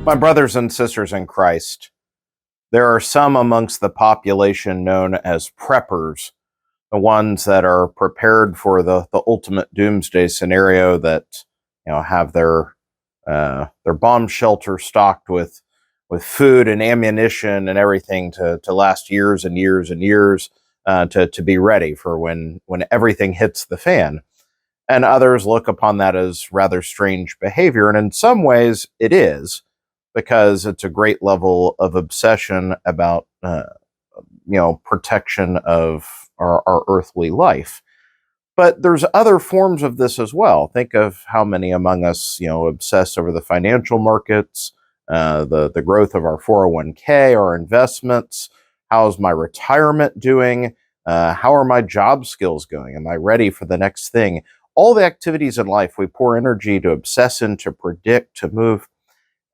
My brothers and sisters in Christ, there are some amongst the population known as preppers, the ones that are prepared for the ultimate doomsday scenario that have their bomb shelter stocked with food and ammunition and everything to last years and years and years, to be ready for when everything hits the fan. And others look upon that as rather strange behavior, and in some ways it is, because it's a great level of obsession about protection of our earthly life. But there's other forms of this as well. Think of how many among us obsess over the financial markets, the growth of our 401k, our investments. How's my retirement doing? How are my job skills going? Am I ready for the next thing? All the activities in life we pour energy to obsess in, to predict, to move.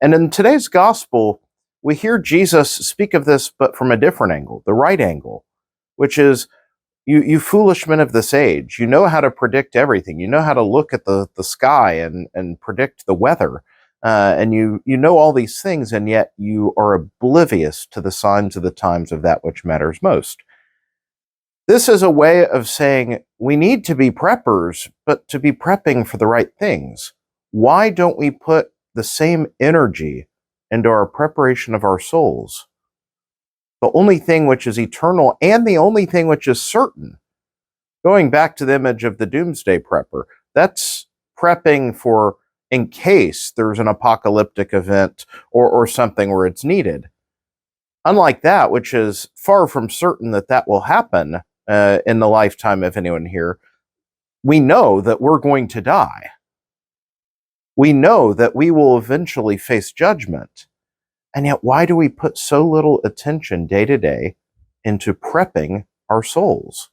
And in today's gospel, we hear Jesus speak of this, but from a different angle, the right angle, which is, you foolish men of this age, you know how to predict everything. You know how to look at the sky and predict the weather. And you know all these things, and yet you are oblivious to the signs of the times of that which matters most. This is a way of saying we need to be preppers, but to be prepping for the right things. Why don't we put the same energy into our preparation of our souls? The only thing which is eternal and the only thing which is certain. Going back to the image of the doomsday prepper, that's prepping for in case there's an apocalyptic event or something where it's needed. Unlike that, which is far from certain that will happen in the lifetime of anyone here, we know that we're going to die. We know that we will eventually face judgment. And yet, why do we put so little attention day to day into prepping our souls?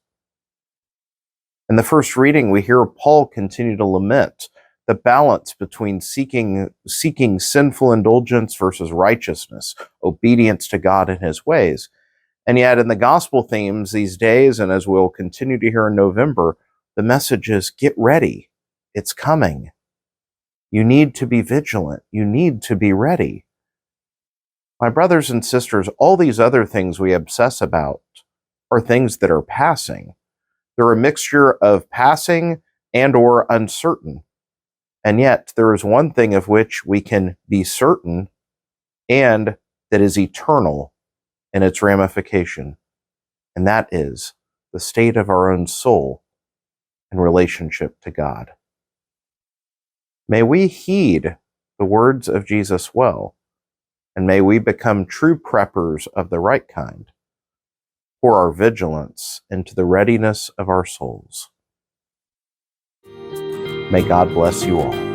In the first reading, we hear Paul continue to lament the balance between seeking sinful indulgence versus righteousness, obedience to God and his ways. And yet, in the gospel themes these days, and as we'll continue to hear in November, the message is, get ready. It's coming. You need to be vigilant. You need to be ready. My brothers and sisters, all these other things we obsess about are things that are passing. They're a mixture of passing and or uncertain. And yet there is one thing of which we can be certain, and that is eternal in its ramification. And that is the state of our own soul in relationship to God. May we heed the words of Jesus well, and may we become true preppers of the right kind, for our vigilance into the readiness of our souls. May God bless you all.